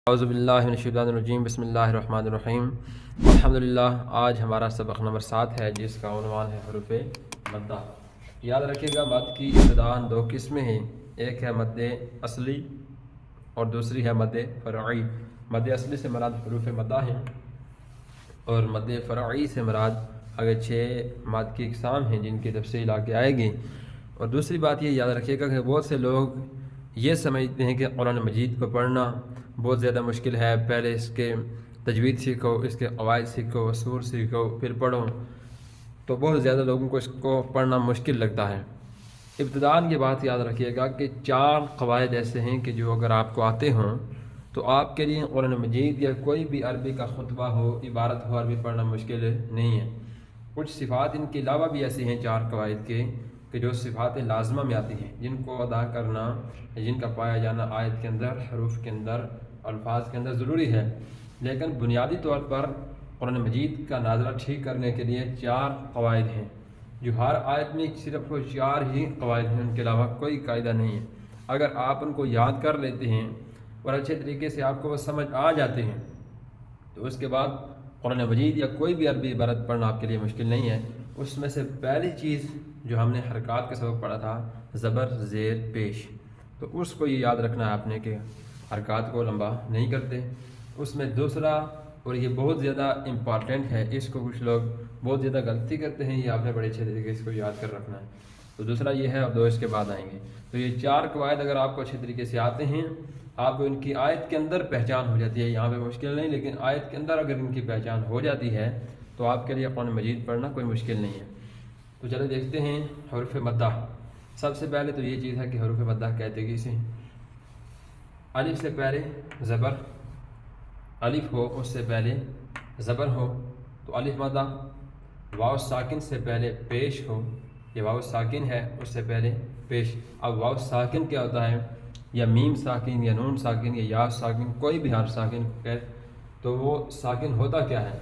اعوذ باللہ من الشیطان الرجیم بسم اللہ الرحمن الرحیم الحمدللہ۔ آج ہمارا سبق نمبر 7 ہے جس کا عنوان ہے حروف مدہ۔ یاد رکھیے گا مد کی ابتداء دو قسمیں ہیں، ایک ہے مد اصلی اور دوسری ہے مد فرعی۔ مد اصلی سے مراد حروف مدہ ہیں اور مد فرعی سے مراد اگر 6 مد کی اقسام ہیں جن کی تفصیل آگے آئے گی۔ اور دوسری بات یہ یاد رکھیے گا کہ بہت سے لوگ یہ سمجھتے ہیں کہ قرآن مجید کو پڑھنا بہت زیادہ مشکل ہے، پہلے اس کے تجوید سیکھو، اس کے قواعد سیکھو، سور سیکھو، پھر پڑھو، تو بہت زیادہ لوگوں کو اس کو پڑھنا مشکل لگتا ہے۔ ابتداءً یہ بات یاد رکھیے گا کہ 4 قواعد ایسے ہیں کہ جو اگر آپ کو آتے ہوں تو آپ کے لیے قرآن مجید یا کوئی بھی عربی کا خطبہ ہو، عبارت ہو، عربی پڑھنا مشکل نہیں ہے۔ کچھ صفات ان کے علاوہ بھی ایسی ہیں 4 قواعد کے کہ جو صفات لازمہ میں آتی ہیں، جن کو ادا کرنا، جن کا پایا جانا آیت کے اندر، حروف کے اندر، الفاظ کے اندر ضروری ہے۔ لیکن بنیادی طور پر قرآن مجید کا نازلہ ٹھیک کرنے کے لیے 4 قواعد ہیں، جو ہر آیت میں صرف وہ 4 ہی قواعد ہیں، ان کے علاوہ کوئی قاعدہ نہیں ہے۔ اگر آپ ان کو یاد کر لیتے ہیں اور اچھے طریقے سے آپ کو وہ سمجھ آ جاتے ہیں تو اس کے بعد قرآن مجید یا کوئی بھی عربی عبارت پڑھنا آپ کے لیے مشکل نہیں ہے۔ اس میں سے پہلی چیز جو ہم نے حرکات کے سبق پڑھا تھا، زبر زیر پیش، تو اس کو یہ یاد رکھنا ہے آپ نے کہ حرکات کو لمبا نہیں کرتے۔ اس میں دوسرا، اور یہ بہت زیادہ امپارٹنٹ ہے، اس کو کچھ لوگ بہت زیادہ غلطی کرتے ہیں، یہ آپ نے بڑے اچھے طریقے سے اس کو یاد کر رکھنا ہے۔ تو دوسرا یہ ہے، اب 2 اس کے بعد آئیں گے۔ تو یہ 4 قواعد اگر آپ کو اچھے طریقے سے آتے ہیں، آپ کو ان کی آیت کے اندر پہچان ہو جاتی ہے، یہاں پہ مشکل نہیں، لیکن آیت کے اندر اگر ان کی پہچان ہو جاتی ہے تو آپ کے لیے قرآن مجید پڑھنا کوئی مشکل نہیں ہے۔ تو چلو دیکھتے ہیں حروف مدہ۔ سب سے پہلے تو یہ چیز ہے کہ حروف مدہ کہتے کسے ہیں؟ الف سے پہلے زبر، الف ہو اس سے پہلے زبر ہو تو الف مدہ۔ واو ساکن سے پہلے پیش ہو، یہ واو ساکن ہے، اس سے پہلے پیش۔ اب واو ساکن کیا ہوتا ہے؟ یا میم ساکن یا نون ساکن یا یا ساکن، کوئی بھی حرف ساکن ہے تو وہ ساکن ہوتا کیا ہے؟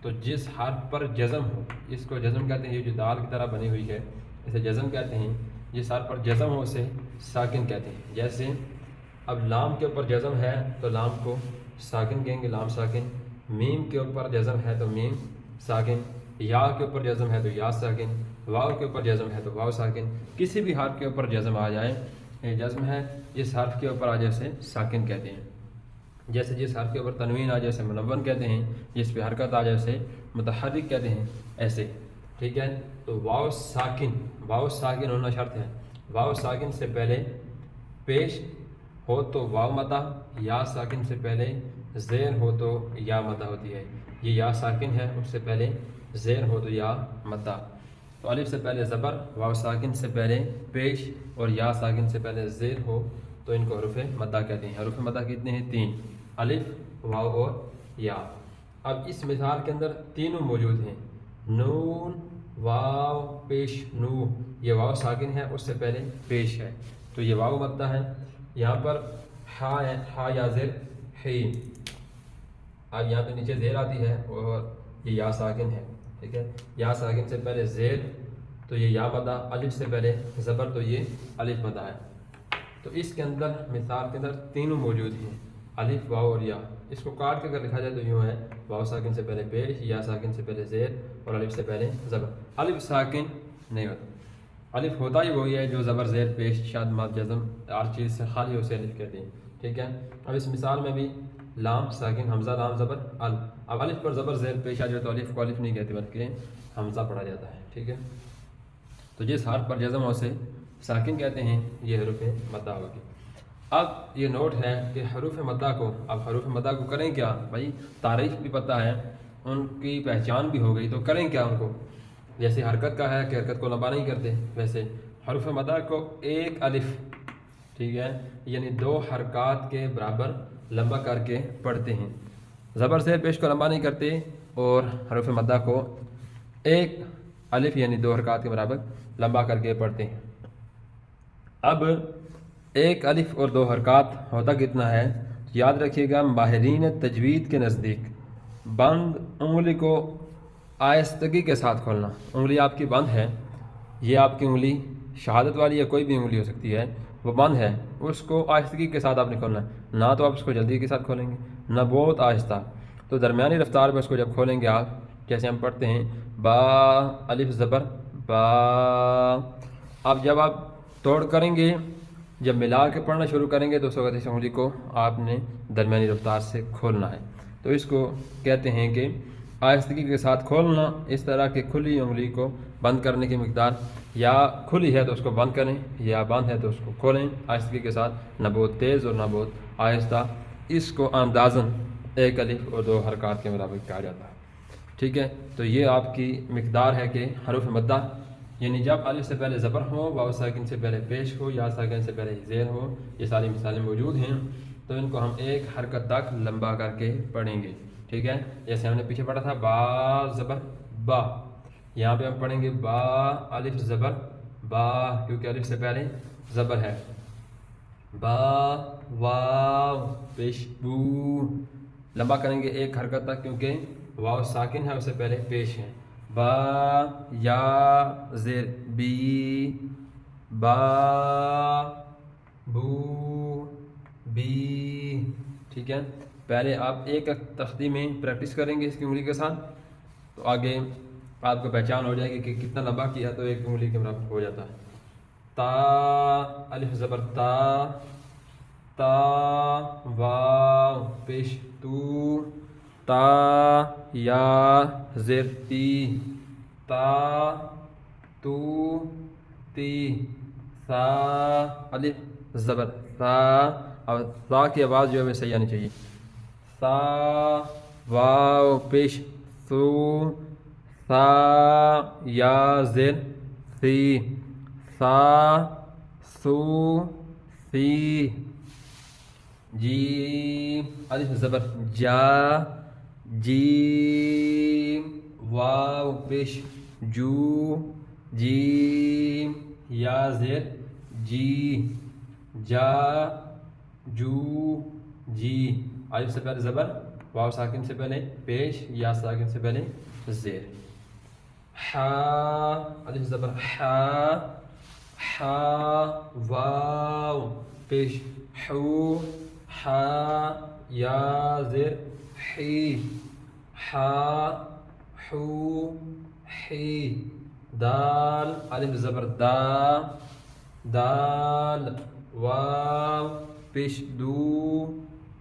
تو جس حرف پر جزم ہو، اس کو جزم کہتے ہیں، یہ جو دال کی طرح بنی ہوئی ہے اسے جزم کہتے ہیں۔ جس حرف پر جزم ہو اسے ساکن کہتے ہیں۔ جیسے اب لام کے اوپر جزم ہے تو لام کو ساکن کہیں گے، لام ساکن۔ میم کے اوپر جزم ہے تو میم ساکن، یا کے اوپر جزم ہے تو یا ساکن، واو کے اوپر جزم ہے تو واو ساکن۔ کسی بھی حرف کے اوپر جزم آ جائے، یہ جزم ہے، جس حرف کے اوپر آ جائے اسے ساکن کہتے ہیں۔ جیسے جس حرف کے اوپر تنوین آ جائے اسے منون کہتے ہیں، جس پہ حرکت آ جائے اسے متحرک کہتے ہیں، ایسے، ٹھیک ہے۔ تو واو ساکن ہونا شرط ہے۔ واو ساکن سے پہلے پیش ہو تو واو مدہ، یا ساکن سے پہلے زیر ہو تو یا مدہ ہوتی ہے۔ یہ یا ساکن ہے، اس سے پہلے زیر ہو تو یا مدہ۔ تو الف سے پہلے زبر، واو ساکن سے پہلے پیش اور یا ساکن سے پہلے زیر ہو تو ان کو حروف مدہ کہتے ہیں۔ حروف مدہ کتنے ہیں؟ 3، الف، واو اور یا۔ اب اس مثال کے اندر تینوں موجود ہیں، نون، واو، پیش، نو۔ یہ واو ساکن ہے، اس سے پہلے پیش ہے تو یہ واو مدہ ہے۔ یہاں پر ہا ہے، ہا یا زیر، ہی۔ اب یہاں پہ نیچے زیر آتی ہے اور یہ یا ساکن ہے، ٹھیک ہے۔ یا ساکن سے پہلے زیر تو یہ یا مدہ، الف سے پہلے زبر تو یہ الف مدہ ہے۔ تو اس کے اندر مثال کے اندر تینوں موجود ہیں، الف، واو اور یا۔ اس کو کاٹ کے اگر لکھا جائے تو یوں ہے، واو ساکن سے پہلے پیش، یا ساکن سے پہلے زیر اور الف سے پہلے زبر۔ الف ساکن نہیں ہوتا، الف ہوتا ہی وہی ہے جو زبر زیر پیش شاد ماد جزم ہر چیز سے خالی اسے الف کہتے ہیں، ٹھیک ہے۔ اب اس مثال میں بھی لام ساکن، حمزہ، لام زبر ال۔ اب الف پر زبر زیر پیش آ جائے تو الف کو الف نہیں کہتے بلکہ حمزہ پڑھا جاتا ہے، ٹھیک ہے۔ تو جس حرف پر جزم ہو اسے ساکن کہتے ہیں، یہ حروف مدہ ہوگی۔ اب یہ نوٹ ہے کہ حروف مدہ کو، اب حروف مدہ کو کریں کیا؟ بھائی تعریف بھی پتہ ہے، ان کی پہچان بھی ہو گئی، تو کریں کیا ان کو؟ جیسے حرکت کا ہے کہ حرکت کو لمبا نہیں کرتے، ویسے حروف مدہ کو 1 الف، ٹھیک ہے، یعنی 2 حرکات کے برابر لمبا کر کے پڑھتے ہیں۔ زبر سے پیش کو لمبا نہیں کرتے اور حروف مدہ کو 1 الف یعنی 2 حرکات کے برابر لمبا کر کے پڑھتے ہیں۔ اب 1 الف اور 2 حرکات ہوتا کتنا ہے؟ یاد رکھیے گا، ماہرین تجوید کے نزدیک بند انگلی کو آہستگی کے ساتھ کھولنا، انگلی آپ کی بند ہے، یہ آپ کی انگلی شہادت والی یا کوئی بھی انگلی ہو سکتی ہے، وہ بند ہے اس کو آہستگی کے ساتھ آپ نے کھولنا ہے، نہ تو آپ اس کو جلدی کے ساتھ کھولیں گے نہ بہت آہستہ، تو درمیانی رفتار میں اس کو جب کھولیں گے آپ، جیسے ہم پڑھتے ہیں با الف زبر با، اب جب آپ توڑ کریں گے، جب ملا کے پڑھنا شروع کریں گے تو اس وقت اس انگلی کو آپ نے درمیانی رفتار سے کھولنا ہے، تو اس کو کہتے ہیں کہ آہستگی کے ساتھ کھولنا، اس طرح کہ کھلی انگلی کو بند کرنے کی مقدار، یا کھلی ہے تو اس کو بند کریں یا بند ہے تو اس کو کھولیں آہستگی کے ساتھ، نہ بہت تیز اور نہ بہت آہستہ، اس کو اندازاً ایک الف اور 2 حرکات کے مطابق کہا جاتا ہے، ٹھیک ہے۔ تو یہ آپ کی مقدار ہے کہ حروف مدہ، یعنی جب الف سے پہلے زبر ہو، واو ساکن سے پہلے پیش ہو، یا ساکن سے پہلے زیر ہو، یہ ساری مثالیں موجود ہیں، تو ان کو ہم ایک حرکت تک لمبا کر کے پڑھیں گے، ٹھیک ہے۔ جیسے ہم نے پیچھے پڑھا تھا با زبر با، یہاں پہ ہم پڑھیں گے با الف زبر با، کیونکہ الف سے پہلے زبر ہے، با واو پیش بو، لمبا کریں گے ایک حرکت تک کیونکہ واو ساکن ہے، اس سے پہلے پیش ہے، با یا زیر بی با بو بی، ٹھیک ہے۔ پہلے آپ ایک تختی میں پریکٹس کریں گے اس کی انگلی کے ساتھ، تو آگے آپ کو پہچان ہو جائے گی کہ کتنا لمبا کیا تو ایک انگلی کے برابر ہو جاتا ہے۔ تا الف زبر تا تا واو پیش تو تا یا زیر تی تا تو تی سا الف زبر سا، اور سا کی آواز جو ہے وہ صحیح آنی چاہیے، سا واو پیش سو سا یا زیر سی سا سو سی، جیم الف زبر جا جیم واو پیش جو جیم یا زیر جی جا جو جی، الف سے پہلے زبر، واو ساکن سے پہلے پیش، یا ساکن سے پہلے زیر، حا الف زبر حا حا واو پیش حو حا یا زیر حی حا حو حی، دال الف زبر دا دال واو پیش دو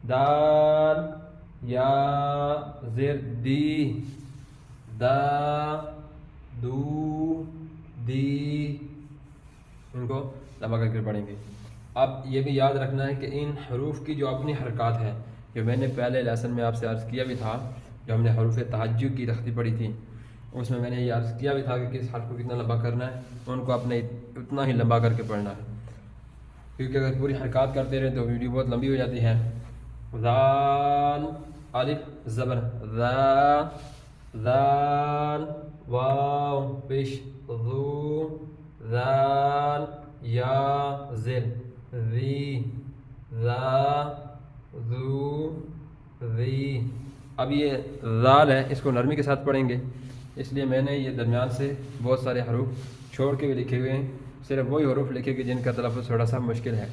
دال یا زیر دی دا دو دی، ان کو لمبا کر کے پڑھیں گے۔ اب یہ بھی یاد رکھنا ہے کہ ان حروف کی جو اپنی حرکات ہیں، جو میں نے پہلے لیسن میں آپ سے عرض کیا بھی تھا، جو ہم نے حروف تہجی کی تختی پڑھی تھی، اس میں نے یہ عرض کیا بھی تھا کہ کس حرف کو کتنا لمبا کرنا ہے، ان کو اپنے اتنا ہی لمبا کر کے پڑھنا ہے، کیونکہ اگر پوری حرکات کرتے رہیں تو ویڈیو بہت لمبی ہو جاتی ہے۔ ذال الف زبر ذا ذال واو پیش ذو ذال یا زر ذی ذا ذو ذی، اب یہ ذال ہے، اس کو نرمی کے ساتھ پڑھیں گے، اس لیے میں نے یہ درمیان سے بہت سارے حروف چھوڑ کے بھی لکھے ہوئے ہیں، صرف وہی حروف لکھے کہ جن کا تلفظ تھوڑا سا مشکل ہے۔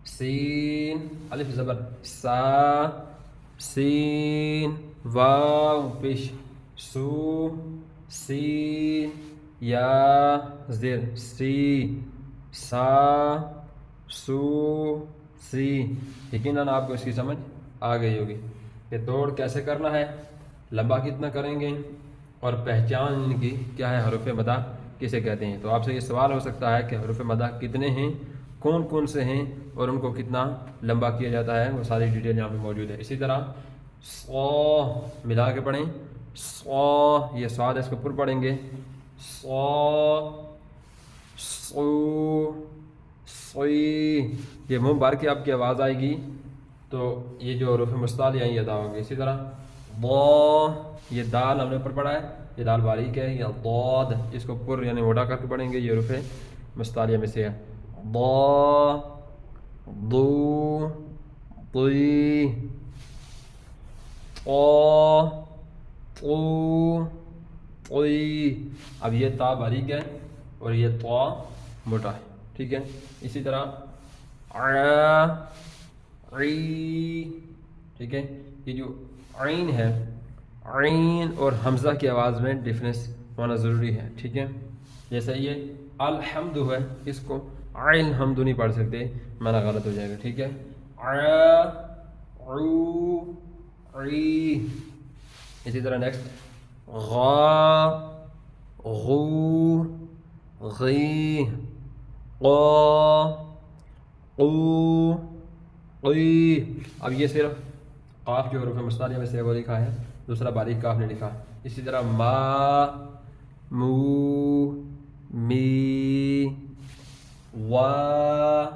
سین الف زبر سا سین واو پیش سو سین یا زر سی سا سو سی، یقیناً آپ کو اس کی سمجھ آ گئی ہوگی کہ توڑ کیسے کرنا ہے، لمبا کتنا کریں گے، اور پہچان ان کی کیا ہے، حروف مدہ کسے کہتے ہیں۔ تو آپ سے یہ سوال ہو سکتا ہے کہ حروف مدہ کتنے ہیں، کون کون سے ہیں، اور ان کو کتنا لمبا کیا جاتا ہے، وہ ساری ڈیٹیل یہاں پہ موجود ہے۔ اسی طرح ص ملا کے پڑھیں، ص یہ صاد ہے، اس کو پر پڑھیں گے، ص صو صی، یہ منہ بھر کے آپ کی آواز آئے گی تو یہ جو حروف مستعلیہ ہیں یہ ادا ہوں گے۔ اسی طرح ض، یہ دال ہم نے اوپر پڑھا ہے، یہ دال باریک ہے، یا ضاد، اس کو پر یعنی موٹا کر کے پڑھیں گے، یہ حروف مستعلیہ میں سے ہے۔ ض ضو طی طا طو طی، اب یہ تا باریک ہے اور یہ طا موٹا ہے، ٹھیک ہے. اسی طرح ع عی، ٹھیک ہے. یہ جو عین ہے، عین اور حمزہ کی آواز میں ڈفرینس ہونا ضروری ہے، ٹھیک ہے. جیسے یہ الحمد ہے، اس کو الحمد نہیں پڑھ سکتے، مانا غلط ہو جائے گا، ٹھیک ہے. عو عی. اسی طرح نیکسٹ غا غو غی قا قو قی. اب یہ صرف قاف جو حروف مستعلیہ میں سے وہ لکھا ہے، دوسرا باریک کاف نے لکھا. اسی طرح ما مو می وا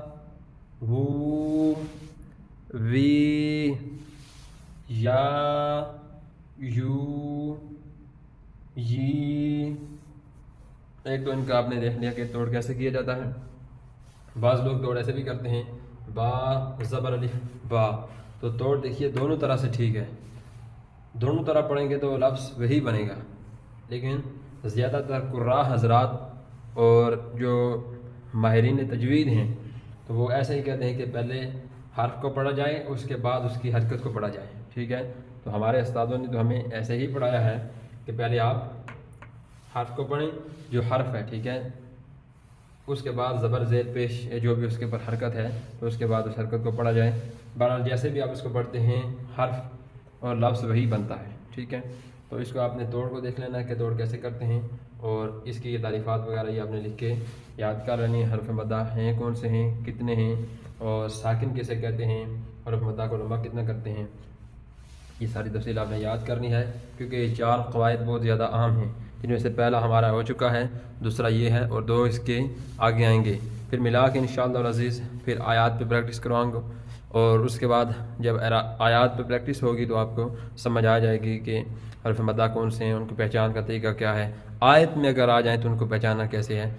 وو وی یا یو یی. ایک تو ان کا آپ نے دیکھ لیا کہ توڑ کیسے کیا جاتا ہے. بعض لوگ توڑ ایسے بھی کرتے ہیں، با زبر الف با. تو توڑ دیکھیے دونوں طرح سے ٹھیک ہے، دونوں طرح پڑھیں گے تو لفظ وہی بنے گا. لیکن زیادہ تر قراء حضرات اور جو ماہرین تجوید ہیں تو وہ ایسے ہی کہتے ہیں کہ پہلے حرف کو پڑھا جائے، اس کے بعد اس کی حرکت کو پڑھا جائے، ٹھیک ہے. تو ہمارے استادوں نے تو ہمیں ایسے ہی پڑھایا ہے کہ پہلے آپ حرف کو پڑھیں جو حرف ہے، ٹھیک ہے، اس کے بعد زبر زیر پیش جو بھی اس کے اوپر حرکت ہے تو اس کے بعد اس حرکت کو پڑھا جائے. بہرحال جیسے بھی آپ اس کو پڑھتے ہیں حرف اور لفظ وہی بنتا ہے، ٹھیک ہے. تو اس کو آپ نے توڑ کو دیکھ لینا ہے کہ توڑ کیسے کرتے ہیں، اور اس کی یہ تعریفات وغیرہ یہ آپ نے لکھ کے یاد کر لینی. حرف مدہ ہیں کون سے ہیں، کتنے ہیں، اور ساکن کیسے کہتے ہیں، حرف مدہ کو لمبا کتنا کرتے ہیں، یہ ساری تفصیل آپ نے یاد کرنی ہے. کیونکہ یہ 4 قواعد بہت زیادہ اہم ہیں، جن میں سے پہلا ہمارا ہو چکا ہے، دوسرا یہ ہے، اور 2 اس کے آگے آئیں گے. پھر ملا کے انشاءاللہ العزیز پھر آیات پہ پریکٹس کرواؤں گا، اور اس کے بعد جب آیات پہ پریکٹس ہوگی تو آپ کو سمجھ آ جائے گی کہ حرف مدہ کون سے ہیں، ان کو پہچان کا طریقہ کیا ہے. آیت میں اگر آ جائیں تو ان کو پہچاننا کیسے ہے.